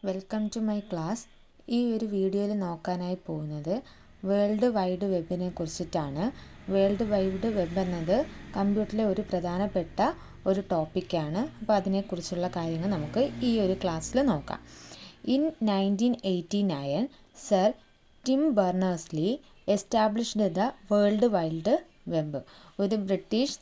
Welcome to my class. ഈ ഒരു വീഡിയോയിൽ നോക്കാനായി പോകുന്നത് വേൾഡ് വൈഡ് വെബിനെ കുറിച്ചിട്ടാണ്. വേൾഡ് വൈഡ് വെബ് എന്നത് കമ്പ്യൂട്ടറിലെ ഒരു പ്രധാനപ്പെട്ട ഒരു ടോപ്പിക്കാണ്. അപ്പോൾ അതിനെക്കുറിച്ചുള്ള കാര്യങ്ങൾ നമുക്ക് ഈ ഒരു ക്ലാസ്സിൽ നോക്കാം. In 1989 sir Tim Berners-Lee established the world wide web. ഒരു ബ്രിട്ടീഷ്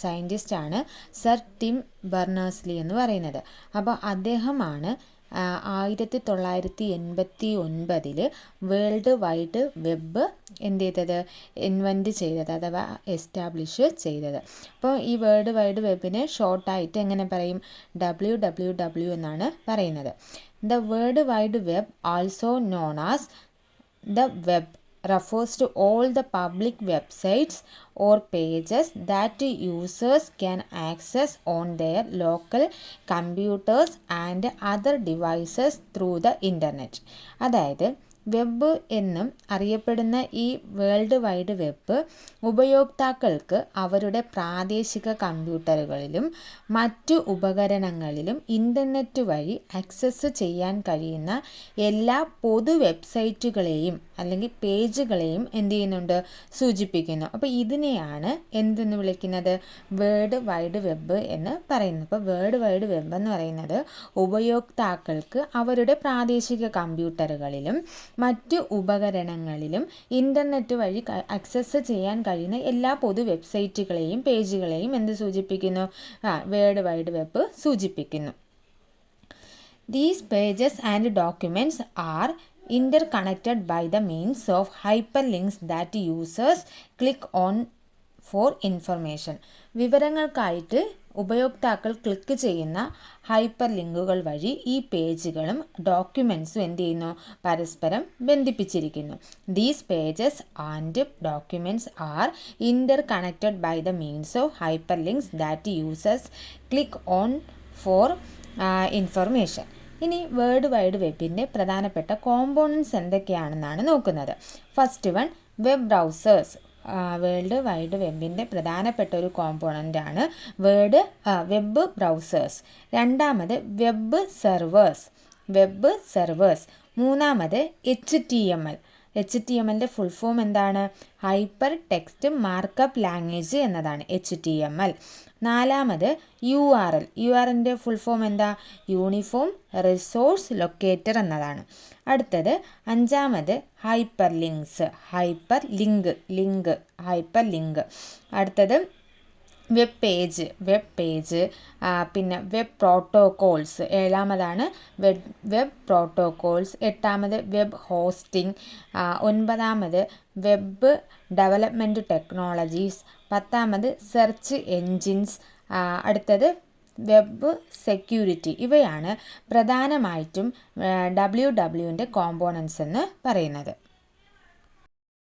സയൻറ്റിസ്റ്റാണ് സർ ടിം ബെർണേഴ്സ്-ലീ എന്ന് പറയുന്നത്. അപ്പോൾ അദ്ദേഹമാണ് 1989 വേൾഡ് വൈഡ് വെബ് ഇൻവെൻറ്റ് ചെയ്തത് അഥവാ എസ്റ്റാബ്ലിഷ് ചെയ്തത്. അപ്പോൾ ഈ വേൾഡ് വൈഡ് വെബിനെ ഷോർട്ടായിട്ട് എങ്ങനെ പറയും? WWW എന്നാണ് പറയുന്നത്. The world wide web, also known as the web, refers to all the public websites or pages that users can access on their local computers and other devices through the internet. അതായത് web എന്നും അറിയപ്പെടുന്ന ഈ world wide web ഉപയോക്താക്കൾക്ക് അവരുടെ പ്രാദേശിക കമ്പ്യൂട്ടറുകളിലും മറ്റു ഉപകരണങ്ങളിലും internet വഴി ആക്സസ് ചെയ്യാൻ കഴിയുന്ന എല്ലാ പൊതു വെബ്സൈറ്റുകളെയും അല്ലെങ്കിൽ പേജുകളെയും എന്ത് ചെയ്യുന്നുണ്ട്? സൂചിപ്പിക്കുന്നു. അപ്പോൾ ഇതിനെയാണ് എന്തെന്ന് വിളിക്കുന്നത്? വേൾഡ് വൈഡ് വെബ് എന്ന് പറയുന്നത്. അപ്പോൾ വേൾഡ് വൈഡ് വെബ് എന്ന് പറയുന്നത് ഉപയോക്താക്കൾക്ക് അവരുടെ പ്രാദേശിക കമ്പ്യൂട്ടറുകളിലും മറ്റു ഉപകരണങ്ങളിലും ഇൻ്റർനെറ്റ് വഴി ആക്സസ് ചെയ്യാൻ കഴിയുന്ന എല്ലാ പൊതു വെബ്സൈറ്റുകളെയും പേജുകളെയും എന്ത് സൂചിപ്പിക്കുന്നു? വേൾഡ് വൈഡ് വെബ് സൂചിപ്പിക്കുന്നു. These pages and documents are interconnected by the means of hyperlinks that users click on for information. വിവരങ്ങൾക്കായിട്ട് ഉപയോക്താക്കൾ ക്ലിക്ക് ചെയ്യുന്ന ഹൈപ്പർ ലിങ്കുകൾ വഴി ഈ പേജുകളും ഡോക്യുമെൻറ്റ്സും എന്ത് ചെയ്യുന്നു? പരസ്പരം ബന്ധിപ്പിച്ചിരിക്കുന്നു. These pages and documents are interconnected by the means of hyperlinks that users click on for information. ഇനി വേൾഡ് വൈഡ് വെബിൻ്റെ പ്രധാനപ്പെട്ട കോമ്പോണൻറ്റ്സ് എന്തൊക്കെയാണെന്നാണ് നോക്കുന്നത്. First one, web browsers. World wide വെബിൻ്റെ പ്രധാനപ്പെട്ട ഒരു കോമ്പോണൻ്റാണ് വെബ് ബ്രൗസേഴ്സ്. രണ്ടാമത് വെബ് സെർവേഴ്സ്. മൂന്നാമത് HTML. HTMLൻ്റെ ഫുൾ ഫോം എന്താണ്? ഹൈപ്പർ ടെക്സ്റ്റ് മാർക്കപ്പ് ലാംഗ്വേജ് എന്നതാണ് HTML. നാലാമത് URLൻ്റെ ഫുൾ ഫോം എന്താ? യൂണിഫോം റിസോഴ്സ് ലൊക്കേറ്റർ എന്നതാണ്. അടുത്തത് അഞ്ചാമത് ഹൈപ്പർ ലിങ്ക്. അടുത്തത് വെബ് പേജ്. പിന്നെ വെബ് പ്രോട്ടോകോൾസ്. ഏഴാമതാണ് വെബ് പ്രോട്ടോകോൾസ്. എട്ടാമത് വെബ് ഹോസ്റ്റിംഗ്. ഒൻപതാമത് വെബ് ഡെവലപ്മെൻറ്റ് ടെക്നോളജീസ്. പത്താമത് സെർച്ച് എൻജിൻസ്. അടുത്തത് വെബ് സെക്യൂരിറ്റി. ഇവയാണ് പ്രധാനമായിട്ടും WWWൻ്റെ കോമ്പോണൻസ് എന്ന് പറയുന്നത്.